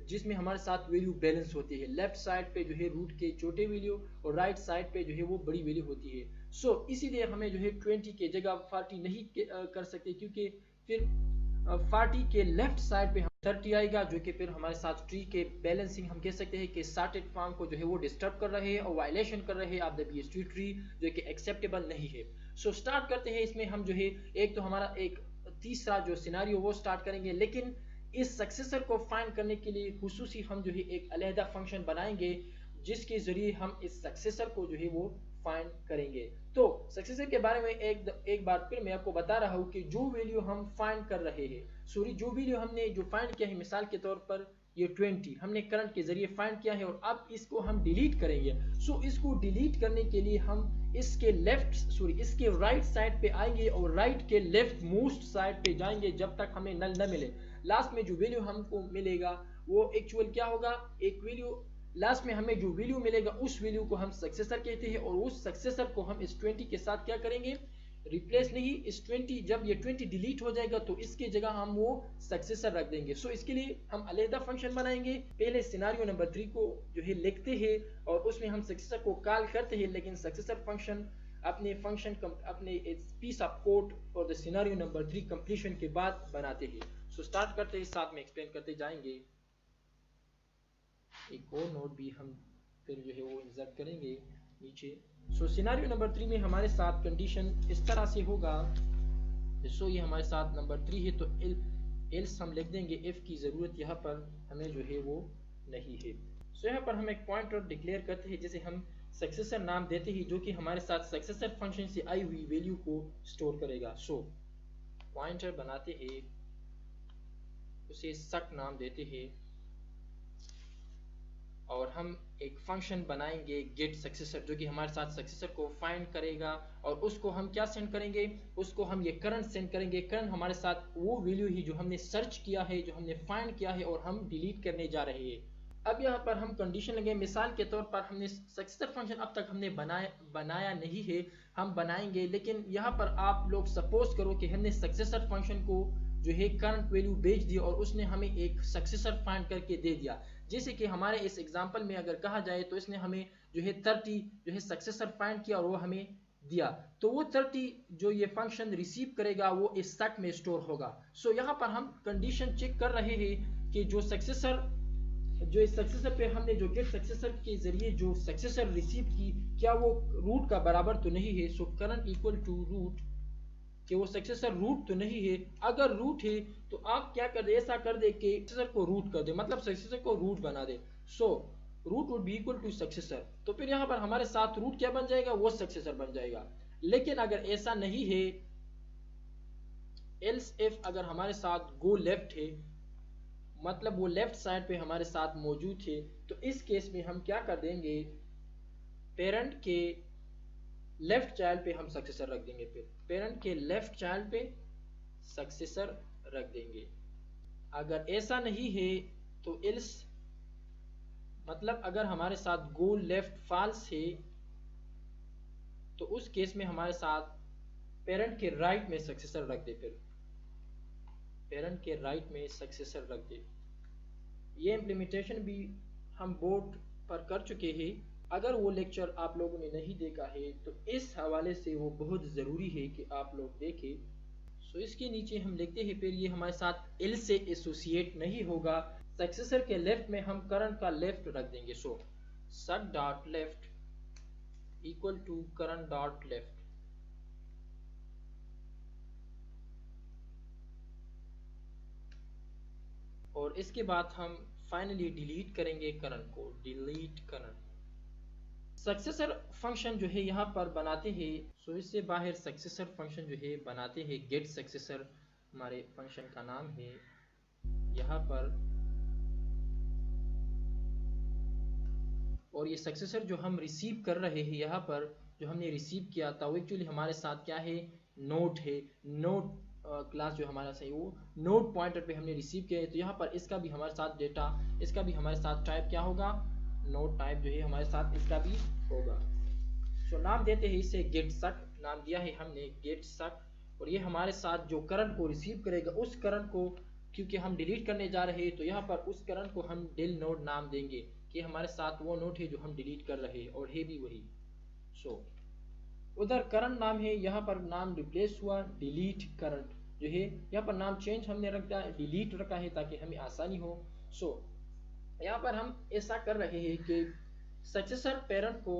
जिसमें हमारे साथ वैल्यू बैलेंस होती है। लेफ्ट साइड पे जो है रूट के छोटे वैल्यू और राइट साइड पे जो है वो बड़ी वैल्यू होती है। सो इसीलिए हमें जो है 20 के जगह 40 नहीं कर सकते, क्योंकि फिर 40 के लेफ्ट साइड पे 30 आएगा, जो कि फिर हमारे साथ ट्री के बैलेंसिंग हम कह सकते हैं कि सॉर्टेड फॉर्म को जो है वो डिस्टर्ब कर रहे हैं और वायलेशन कर रहे हैं ऑफ द बीएसटी ट्री, जो कि एक्सेप्टेबल नहीं है। सो स्टार्ट करते हैं। इसमें हम जो है एक तो हमारा एक तीसरा जो सिनारियो वो स्टार्ट करेंगे, लेकिन इस सक्सेसर को फाइंड करने के लिए खुसूसी हम जो है एक अलहदा फंक्शन बनाएंगे जिसके जरिए हम इस सक्सेसर को जो है वो फाइंड करेंगे। तो सक्सेसर के बारे में एक बार फिर मैं आपको बता रहा हूँ कि जो वैल्यू हम फाइंड कर रहे हैं, सॉरी जो वैल्यू हमने जो फाइंड किया है, मिसाल के तौर पर ये 20 हमने करंट के जरिए फाइंड किया है और अब इसको हम डिलीट करेंगे। सो इसको डिलीट करने के लिए हम इसके राइट साइड पे आएंगे और राइट के लेफ्ट मोस्ट साइड पे जाएंगे जब तक हमें नल न मिले। लास्ट में जो वैल्यू हमको मिलेगा वो एक्चुअल क्या होगा, एक वैल्यू लास्ट में हमें जो वैल्यू मिलेगा उस वैल्यू को हम सक्सेसर कहते हैं, और उस सक्सेसर को हम इस 20 के साथ क्या करेंगे, रिप्लेस नहीं, इस 20 जब ये 20 डिलीट हो जाएगा तो इसके जगह हम वो सक्सेसर रख देंगे। सो इसके लिए हम अलग फंक्शन बनाएंगे। पहले सिनारियो नंबर 3 को जो है लिखते हैं और उसमें हम सक्सेसर को कॉल करते हैं, लेकिन सक्सेसर फंक्शन अपने piece of code for the scenario number 3 completion के बाद बनाते हैं। सो स्टार्ट करते हैं, साथ में एक्सप्लेन करते जाएंगे। एक और नोट भी हम फिर जो है वो इंसर्ट करेंगे नीचे। सो सिनारियो नंबर 3 में हमारे साथ कंडीशन इस तरह से होगा। सो ये हमारे साथ नंबर 3 है तो एल्स हम लिख देंगे, इफ की ज़रूरत यहाँ पर हमें जो है वो नहीं है। सो यहाँ पर हम एक पॉइंटर डिक्लेयर करते हैं जिसे हम सक्सेसर नाम देते हैं, जो कि हमारे साथ सक्सेसर फंक्शन से आई हुई वैल्यू को स्टोर करेगा। सो पॉइंटर बनाते हैं, उसे सक नाम देते हैं और हम एक फंक्शन बनाएंगे गेट सक्सेसर, जो कि हमारे साथ सक्सेसर को फाइंड करेगा और उसको हम क्या सेंड करेंगे, उसको हम ये करंट सेंड करेंगे। करंट हमारे साथ वो वैल्यू ही जो हमने सर्च किया है, जो हमने फाइंड किया है और हम डिलीट करने जा रहे हैं। अब यहाँ पर हम कंडीशन लगे, मिसाल के तौर पर हमने सक्सेसर फंक्शन अब तक हमने बनाया नहीं है, हम बनाएंगे। लेकिन यहाँ पर आप लोग सपोज करो कि हमने सक्सेसर फंक्शन को जो है करंट वैल्यू भेज दी और उसने हमें एक सक्सेसर फाइंड करके दे दिया। जैसे कि हमारे इस एग्जांपल में अगर कहा जाए तो इसने हमें जो है 30 जो है सक्सेसर फाइंड किया और वो हमें दिया, तो वो 30 जो ये फंक्शन रिसीव करेगा वो इस सक में स्टोर होगा। सो यहाँ पर हम कंडीशन चेक कर रहे हैं कि जो इस सक्सेसर पे हमने जो गेट सक्सेसर के जरिए जो सक्सेसर रिसीव की, क्या वो रूट का बराबर तो नहीं है। So current equal to root, कि वो सक्सेसर रूट तो नहीं है। अगर रूट है तो आप क्या कर दे, ऐसा कर दे कि सक्सेसर को रूट कर दे, मतलब सक्सेसर को रूट बना दे। So root would be equal to successor, तो फिर यहाँ पर हमारे साथ रूट क्या बन जाएगा, वो सक्सेसर बन जाएगा। लेकिन अगर ऐसा नहीं है, एल्स इफ अगर हमारे साथ गो लेफ्ट है, मतलब वो लेफ्ट साइड पे हमारे साथ मौजूद है, तो इस केस में हम क्या कर देंगे, पेरेंट के लेफ्ट चाइल्ड पे हम सक्सेसर रख देंगे। फिर पेरेंट के लेफ्ट चाइल्ड पे सक्सेसर रख देंगे। अगर ऐसा नहीं है तो एल्स, मतलब अगर हमारे साथ गो लेफ्ट फॉल्स है तो उस केस में हमारे साथ पेरेंट के राइट में सक्सेसर रख दे। फिर पेरेंट के राइट में सक्सेसर रख दे। ये इम्प्लीमेंटेशन भी हम बोर्ड पर कर चुके हैं। अगर वो लेक्चर आप लोगों ने नहीं देखा है तो इस हवाले से वो बहुत ज़रूरी है कि आप लोग देखें। सो इसके नीचे हम लिखते हैं, फिर ये हमारे साथ एल से एसोसिएट नहीं होगा। सक्सेसर के लेफ्ट में हम करंट का लेफ्ट रख देंगे। So succ dot left equal to current dot left. और इसके बाद हम फाइनली डिलीट करेंगे करंट को, डिलीट करंट। सक्सेसर फंक्शन जो है यहाँ पर बनाते हैं। सो इससे बाहर सक्सेसर फंक्शन जो है बनाते हैं, गेट सक्सेसर हमारे फंक्शन का नाम है। यहाँ पर और ये सक्सेसर जो हम रिसीव कर रहे हैं, यहाँ पर जो हमने रिसीव किया था वो एक्चुअली हमारे साथ क्या है, नोट है। नोट क्लास जो हमारा सही वो नोट पॉइंटर पे हमने रिसीव किया है, तो यहाँ पर इसका भी हमारे साथ डेटा, इसका भी हमारे साथ टाइप क्या होगा, नोड टाइप जो है हमारे साथ इसका भी होगा। सो नाम देते हैं इसे गेट सट, नाम दिया है हमने गेट सट, और ये हमारे साथ जो करंट को रिसीव करेगा उस करंट को, क्योंकि हम डिलीट करने जा रहे हैं तो यहाँ पर उस करंट को हम डिल नोड नाम देंगे कि हमारे साथ वो नोड है जो हम डिलीट कर रहे हैं और है भी वही। सो उधर करंट नाम है, यहाँ पर नाम रिप्लेस हुआ डिलीट करंट जो है, यहाँ पर नाम चेंज हमने रखा डिलीट रखा है ताकि हमें आसानी हो। सो यहाँ पर हम ऐसा कर रहे हैं कि सक्सेसर पेरेंट को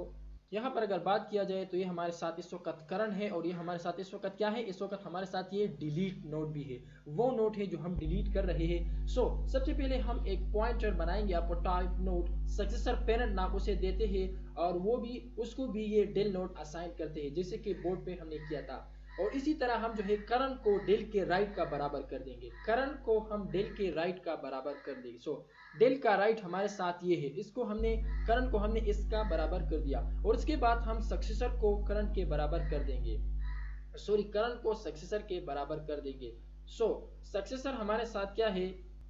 यहाँ पर अगर बात किया जाए तो ये हमारे साथ इस वक्त करंट है, और ये हमारे साथ इस वक्त क्या है, इस वक्त हमारे साथ ये डिलीट नोड भी है, वो नोड है जो हम डिलीट कर रहे हैं। सो सबसे पहले हम एक पॉइंटर बनाएंगे, आपको टाइप नोड सक्सेसर पेरेंट नाम उसे देते हैं, और वो भी उसको भी ये डेल नोड असाइन करते हैं जैसे कि बोर्ड पे हमने किया था। और इसी तरह हम जो है करंट को डेल के राइट का बराबर कर देंगे, करंट को हम डेल के राइट का बराबर कर देंगे। सो डेल का राइट हमारे साथ ये है, इसको हमने करंट को हमने इसका बराबर कर दिया, और इसके बाद हम सक्सेसर को करंट के बराबर कर देंगे, सॉरी करंट को सक्सेसर के बराबर कर देंगे। सो सक्सेसर हमारे साथ क्या है,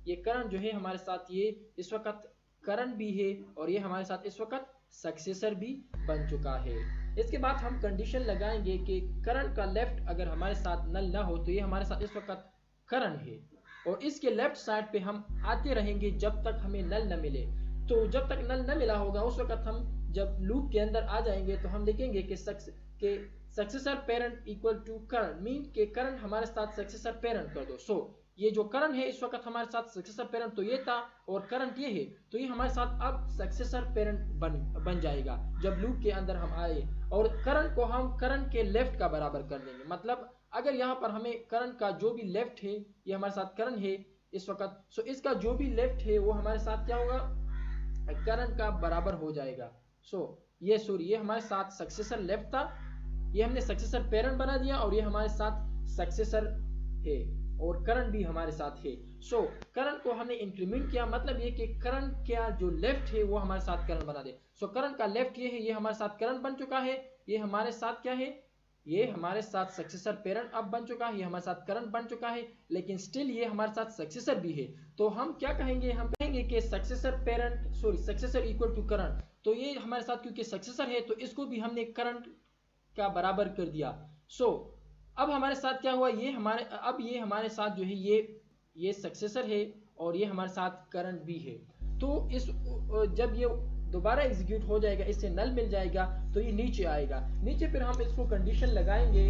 ये करंट जो है हमारे साथ ये इस वक्त करंट भी है, और ये हमारे साथ इस वक्त सक्सेसर भी बन चुका है। इसके बाद हम कंडीशन लगाएंगे कि करंट का लेफ्ट अगर हमारे साथ नल ना हो तो ये हमारे साथ इस वक्त करंट है, और इसके लेफ्ट साइड पे हम आते रहेंगे जब तक हमें नल न मिले। तो जब तक नल न मिला होगा उस वक्त हम जब लूप के अंदर आ जाएंगे तो हम लिखेंगे कि successor parent equal to current, mean के करंट हमारे साथ सक्सेसर पेरेंट कर दो। सो ये जो करंट है इस वक्त हमारे साथ सक्सेसर पेरेंट तो ये था, और करंट ये है, तो ये हमारे साथ अब सक्सेसर पेरेंट बन जाएगा जब लूप के अंदर हम आए। और करंट को हम करंट के लेफ्ट का बराबर कर देंगे, मतलब अगर यहाँ पर हमें करंट का जो भी लेफ्ट है, ये हमारे साथ करंट है इस वक्त, सो इसका जो भी लेफ्ट है वो हमारे साथ क्या होगा, करंट का बराबर हो जाएगा। सो ये सॉरी ये हमारे साथ सक्सेसर लेफ्ट था, ये हमने सक्सेसर पेरेंट बना दिया, और ये हमारे साथ सक्सेसर है, और करंट भी हमारे साथ है। सो करंट को हमने इंक्रीमेंट किया, मतलब ये कि करंट क्या जो लेफ्ट है वो हमारे साथ करंट बना दे। सो करंट का लेफ्ट ये है, ये हमारे साथ करंट बन चुका है, ये हमारे साथ क्या है, ये हमारे साथ सक्सेसर पेरेंट अब बन चुका है, ये हमारे साथ करंट बन चुका है, लेकिन स्टिल ये हमारे साथ सक्सेसर भी है। तो हम क्या कहेंगे, हम कहेंगे कि successor parent sorry successor equal to current, तो ये हमारे साथ क्योंकि सक्सेसर है तो इसको भी हमने करंट का बराबर कर दिया। सो अब हमारे साथ क्या हुआ, ये हमारे साथ जो है ये सक्सेसर है, और ये हमारे साथ करंट भी है। तो इस जब ये दोबारा एग्जीक्यूट हो जाएगा, इससे नल मिल जाएगा, तो ये नीचे आएगा। नीचे फिर हम इसको कंडीशन लगाएंगे,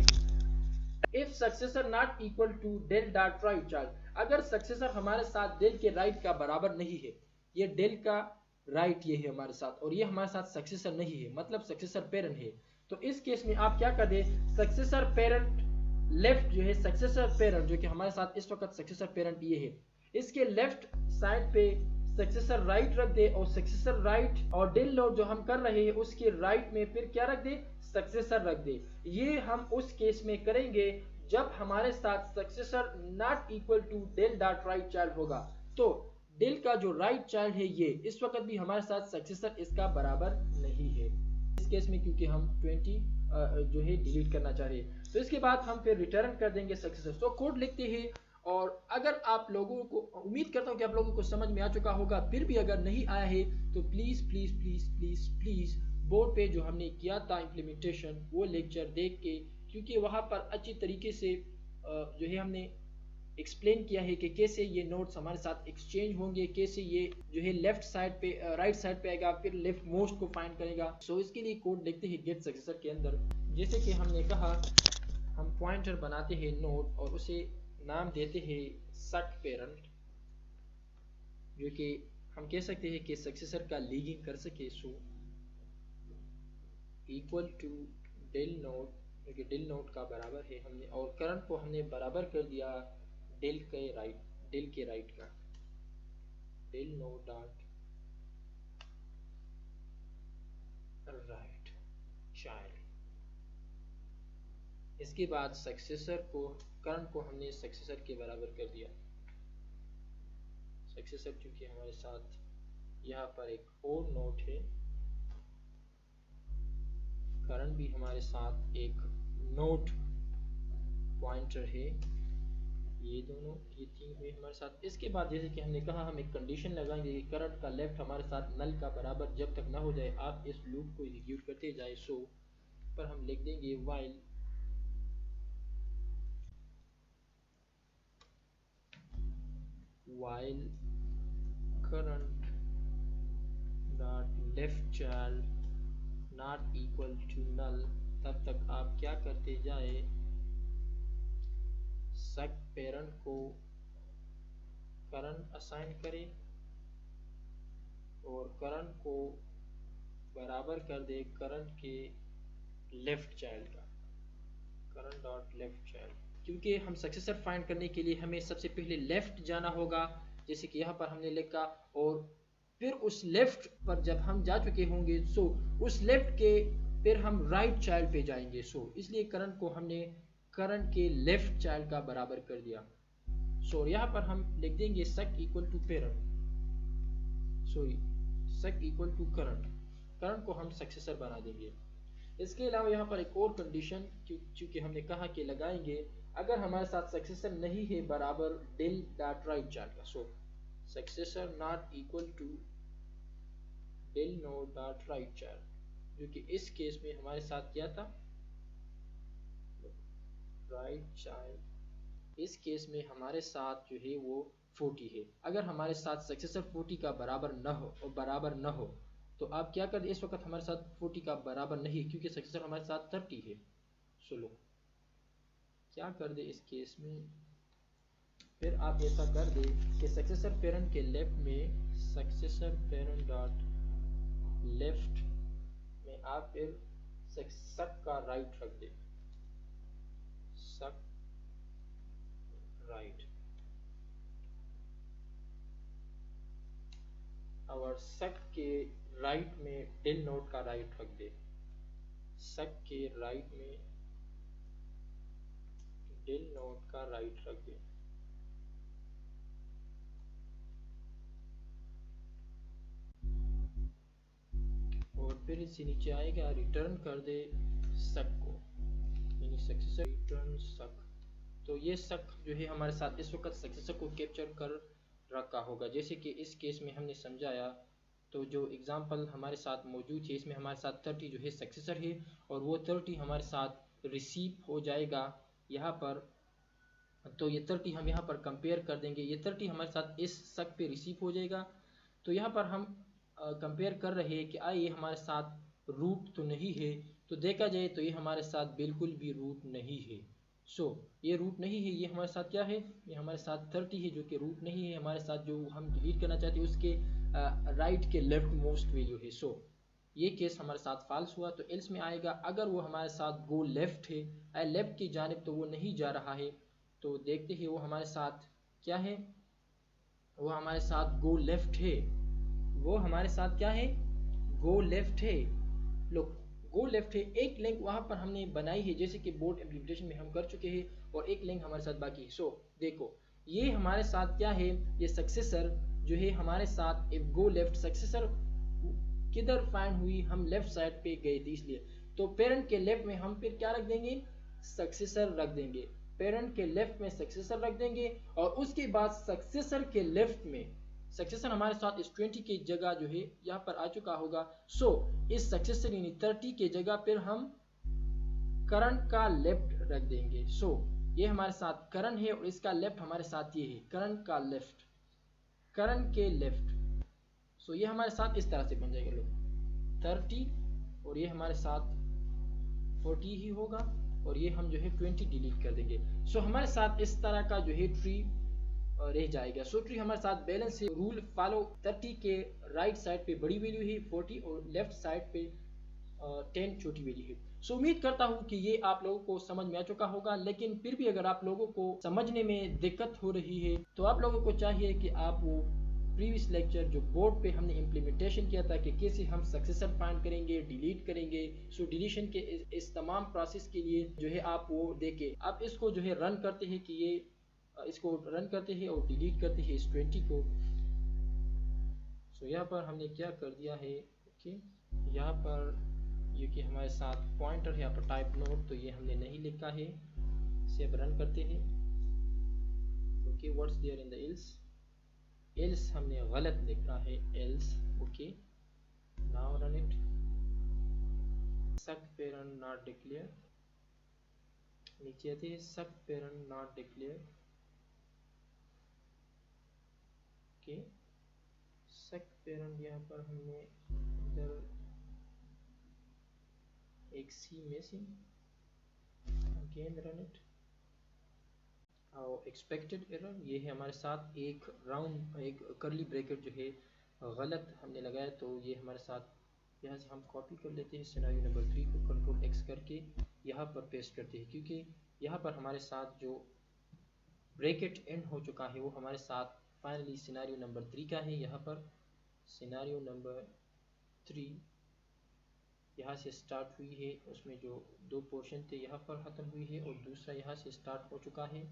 if successor not equal to del dot right child, अगर सक्सेसर हमारे साथ डेल के राइट का बराबर नहीं है, ये डेल का राइट ये है हमारे साथ, और ये हमारे साथ सक्सेसर नहीं है, मतलब सक्सेसर पेरेंट है, तो इस केस में आप क्या कर दे, सक्सेसर पेरेंट लेफ्ट जो है सक्सेसर पेरेंट जो कि हमारे साथ इस वक्त सक्सेसर पेरेंट ये है, इसके लेफ्ट साइड पे सक्सेसर राइट रख दे, और सक्सेसर राइट और डेल नोड जो हम कर रहे हैं उसके राइट में फिर क्या रख दे, सक्सेसर रख दे। ये हम उस केस में करेंगे जब हमारे साथ successor not equal to del dot right child होगा। तो डेल का जो राइट चाइल्ड है ये इस वक्त भी हमारे साथ सक्सेसर इसका बराबर नहीं है इस केस में, क्योंकि हम 20 जो है डिलीट करना चाह रहे हैं। तो इसके बाद हम फिर रिटर्न कर देंगे सक्सेसर। तो कोड लिखते हैं, और अगर आप लोगों को, उम्मीद करता हूँ कि आप लोगों को समझ में आ चुका होगा, फिर भी अगर नहीं आया है तो please please please please please board पे जो हमने किया था इम्प्लीमेंटेशन वो लेक्चर देख के, क्योंकि वहाँ पर अच्छी तरीके से जो है हमने एक्सप्लेन किया है कि कैसे ये नोट्स हमारे साथ एक्सचेंज होंगे, कैसे ये जो है लेफ्ट साइड पे राइट साइड पे आएगा, फिर लेफ्ट मोस्ट को फाइंड करेगा। सो इसके लिए कोड देखते हैं गेट सक्सेसर के अंदर। जैसे कि हमने कहा, हम पॉइंटर बनाते हैं नोड और उसे नाम देते हैं सट पेरेंट, जो कि हम कह सकते हैं कि सक्सेसर का लीगिंग कर सके। So equal to del node, जो कि डेल नोड का बराबर है हमने, और करंट को हमने बराबर कर दिया डेल के राइट का, del node dot right child. इसके बाद सक्सेसर को, करंट को हमने सक्सेसर के बराबर कर दिया। सक्सेसर क्योंकि हमारे साथ यहाँ पर एक और नोट है, करंट भी हमारे साथ एक नोट पॉइंटर है, ये दोनों, ये तीन हुए हमारे साथ। इसके बाद जैसे कि हमने कहा हम एक कंडीशन लगाएंगे कि करंट का लेफ्ट हमारे साथ नल का बराबर जब तक ना हो जाए आप इस लूप को एग्जीक्यूट करते जाए। सो पर हम लिख देंगे while current dot left child not equal to null, तब तक आप क्या करते जाए, सक पेरेंट को करंट असाइन करें और करंट को बराबर कर दे करंट के लेफ्ट चाइल्ड का, करंट डॉट लेफ्ट चाइल्ड। क्योंकि हम सक्सेसर फाइंड करने के लिए हमें सबसे पहले लेफ्ट जाना होगा, जैसे कि यहाँ पर हमने लिखा, और फिर उस लेफ्ट पर जब हम जा चुके होंगे सो उस लेफ्ट के फिर हम राइट चाइल्ड पे जाएंगे। सो इसलिए करंट को हमने करंट के लेफ्ट चाइल्ड का बराबर कर दिया। सो यहाँ पर हम लिख देंगे सक इक्वल टू पेरेंट, सॉरी सक इक्वल टू करंट, करंट को हम सक्सेसर बना देंगे। इसके अलावा यहाँ पर एक और कंडीशन क्योंकि हमने कहा कि लगाएंगे अगर हमारे साथ सक्सेसर नहीं है बराबर डेल डॉट राइट चाइल्ड का। So successor not equal to del no dot right child, जो कि इस केस में हमारे साथ क्या था, राइट चाइल्ड इस केस में हमारे साथ जो है वो 40 है। अगर हमारे साथ सक्सेसर 40 का बराबर न हो तो आप क्या कर दे, इस वक्त हमारे साथ 40 का बराबर नहीं क्योंकि सक्सेसर हमारे साथ 30 है। सो लो क्या कर दे इस केस में, फिर आप ऐसा कर दे कि सक्सेसर पेरेंट के लेफ्ट में सक्सेसर पेरेंट डॉट लेफ्ट में आप फिर सक का राइट रख दे, सक राइट, और सक के राइट में डेल नोट का राइट रख दे, सक के राइट में डेल नोट का राइट रख दे। और फिर इससे नीचे आएगा रिटर्न कर दे सक को, यानी सक्सेसर रिटर्न सक। तो ये सक जो है हमारे साथ इस वक्त सक्सेसर को कैप्चर कर रखा होगा, जैसे कि इस केस में हमने समझाया। तो जो एग्जांपल हमारे साथ मौजूद है इसमें हमारे साथ 30 जो है सक्सेसर है और वो 30 हमारे साथ रिसीव हो जाएगा यहाँ पर। तो ये 30 हम यहाँ पर कंपेयर कर देंगे, ये 30 हमारे साथ इस सक पे रिसीव हो जाएगा। तो यहाँ पर हम कंपेयर कर रहे हैं कि ये हमारे साथ रूट तो नहीं है, तो देखा जाए तो ये हमारे साथ बिल्कुल भी रूट नहीं है। सो ये रूट नहीं है, ये हमारे साथ क्या है, ये हमारे साथ 30 है जो कि रूट नहीं है, हमारे साथ जो हम डिलीट करना चाहते हैं उसके राइट के लेफ्ट मोस्ट वैल्यू है। सो ये केस हमारे साथ फॉल्स हुआ। तो एल्स में आएगा अगर वो हमारे साथ गो लेफ्ट है, लेफ्ट की जानिब तो वो नहीं जा रहा है, तो देखते हैं वो हमारे साथ क्या है, वो हमारे साथ गो लेफ्ट है, वो हमारे साथ क्या है, गो लेफ्ट है। लुक गो लेफ्ट है, एक लिंक वहां पर हमने बनाई है जैसे कि बोर्ड इम्प्लीमेंटेशन में हम कर चुके हैं, और एक लिंक हमारे साथ बाकी है। सो देखो ये हमारे साथ क्या है, ये सक्सेसर जो है हमारे साथ इफ गो लेफ्ट, सक्सेसर किधर फाइंड हुई, हम लेफ्ट साइड पे गए थे इसलिए। तो पेरेंट के लेफ्ट में हम फिर क्या रख देंगे, सक्सेसर रख देंगे, पेरेंट के लेफ्ट में सक्सेसर रख देंगे, और उसके बाद सक्सेसर के लेफ्ट में सक्सेसर हमारे साथ इस 20 की जगह जो है यहाँ पर आ चुका होगा। सो इस सक्सेसर यानी 30 के जगह फिर हम करंट का लेफ्ट रख देंगे। सो ये हमारे साथ करंट है और इसका लेफ्ट हमारे साथ ये है, करंट का लेफ्ट, करंट के लेफ्ट। सो ये हमारे साथ इस तरह से बन जाएगा, लोग 30 और ये हमारे साथ 40 ही होगा, और ये हम जो है 20 डिलीट कर देंगे। सो हमारे साथ इस तरह का जो है ट्री रह जाएगा। सो ट्री हमारे साथ बैलेंस है, रूल फॉलो, 30 के राइट साइड पे बड़ी वैल्यू है 40 और लेफ्ट साइड पे 10 छोटी वैल्यू है। सो उम्मीद करता हूँ कि ये आप लोगों को समझ में आ चुका होगा, लेकिन फिर भी अगर आप लोगों को समझने में दिक्कत हो रही है तो आप लोगों को चाहिए कि आप वो प्रीवियस लेक्चर जो बोर्ड पे हमने इम्प्लीमेंटेशन किया था कि कैसे हम सक्सेसर फाइंड करेंगे, डिलीट करेंगे, सो डिलीशन के इस तमाम प्रोसेस के लिए जो है आप वो देखे, आप इसको जो है रन करते हैं कि ये इसको रन करते हैं और डिलीट करते हैं इस 20 को। सो यहाँ पर हमने क्या कर दिया है, ओके यहाँ पर ये कि हमारे साथ पॉइंटर है यहाँ पर टाइप नोट, तो ये हमने नहीं लिखा है, इसे अब रन करते हैं। Okay, what's there in the else, else हमने गलत लिखा है else, okay, now run it, succ parent not declare, नीचे आते हैं succ parent not declare, okay, succ parent यहाँ पर हमने इधर एक C missing, again run it, और एक्सपेक्टेड एरर ये है हमारे साथ एक राउंड एक करली ब्रैकेट जो है गलत हमने लगाया, तो ये हमारे साथ यहाँ से हम कॉपी कर लेते हैं सिनेरियो नंबर 3 को, कंट्रोल एक्स करके यहाँ पर पेस्ट करते हैं, क्योंकि यहाँ पर हमारे साथ जो ब्रैकेट एंड हो चुका है वो हमारे साथ फाइनली सिनेरियो नंबर 3 का है। यहाँ पर सिनेरियो नंबर 3 यहाँ से स्टार्ट हुई है, उसमें जो दो पोर्शन थे यहाँ पर ख़त्म हुई है, और दूसरा यहाँ से स्टार्ट हो चुका है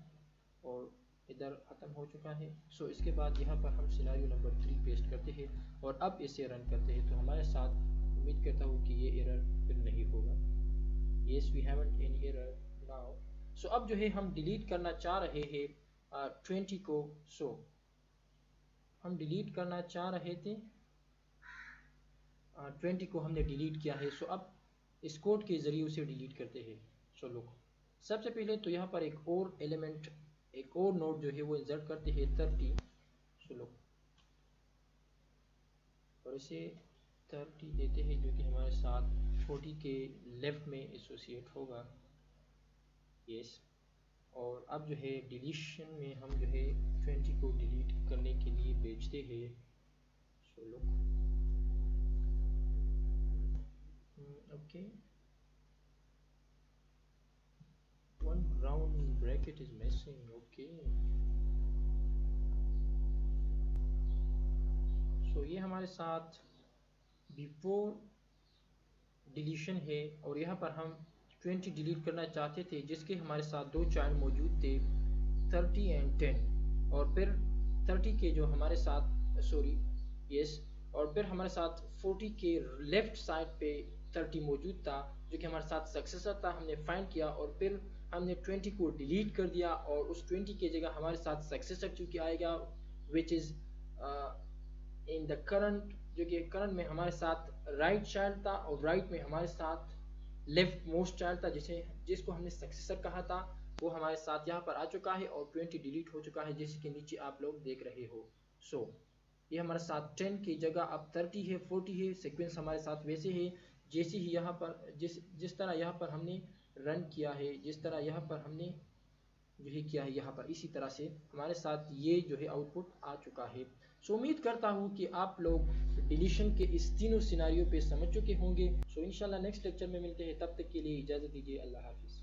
और इधर ख़त्म हो चुका है। सो इसके बाद यहाँ पर हम सिनेरियो नंबर 3 पेस्ट करते हैं और अब इसे रन करते हैं, तो हमारे साथ उम्मीद करता हूँ कि ये एरर फिर नहीं होगा। Yes, we haven't any error now. So अब जो है हम डिलीट करना चाह रहे हैं 20 को। सो हम डिलीट करना चाह रहे थे 20 को हमने डिलीट किया है। सो अब इस कोड के ज़रिए उसे डिलीट करते हैं। सो लुक, सबसे पहले तो यहाँ पर एक और एलिमेंट, एक और नोड जो है वो इंसर्ट करते हैं 30। सो लुक, और इसे 30 देते हैं जो कि हमारे साथ 40 के लेफ्ट में एसोसिएट होगा। यस, और अब जो है डिलीशन में हम जो है 20 को डिलीट करने के लिए भेजते हैं। So look, okay, one round bracket is missing, okay। सो ये हमारे साथ बिफोर डिलीशन है, और यहाँ पर हम 20 डिलीट करना चाहते थे जिसके हमारे साथ दो चाइल्ड मौजूद थे 30 एंड 10, और फिर 30 के जो हमारे साथ यस, और फिर हमारे साथ 40 के लेफ्ट साइड पे 30 मौजूद था जो कि हमारे साथ सक्सेसर था। हमने फाइंड किया और फिर हमने 20 को डिलीट कर दिया, और उस 20 के जगह हमारे साथ सक्सेसर चूँकि आएगा which is in the current, जो कि करंट में हमारे साथ राइट चाइल्ड था और राइट में हमारे साथ लेफ्ट मोस्ट चाइल्ड था, जिसको हमने सक्सेसर कहा था, वो हमारे साथ यहाँ पर आ चुका है और 20 डिलीट हो चुका है जैसे कि नीचे आप लोग देख रहे हो। सो ये हमारे साथ 10 की जगह अब 30 है, 40 है, सीक्वेंस हमारे साथ वैसे है जैसे ही यहाँ पर जिस तरह यहाँ पर हमने रन किया है, जिस तरह यहाँ पर हमने जो है किया है यहाँ पर, इसी तरह से हमारे साथ ये जो है आउटपुट आ चुका है। सो उम्मीद करता हूँ कि आप लोग डिलीशन के इस तीनों सिनारियों पे समझ चुके होंगे। सो इंशाल्लाह नेक्स्ट लेक्चर में मिलते हैं, तब तक के लिए इजाज़त दीजिए, अल्लाह हाफिज़।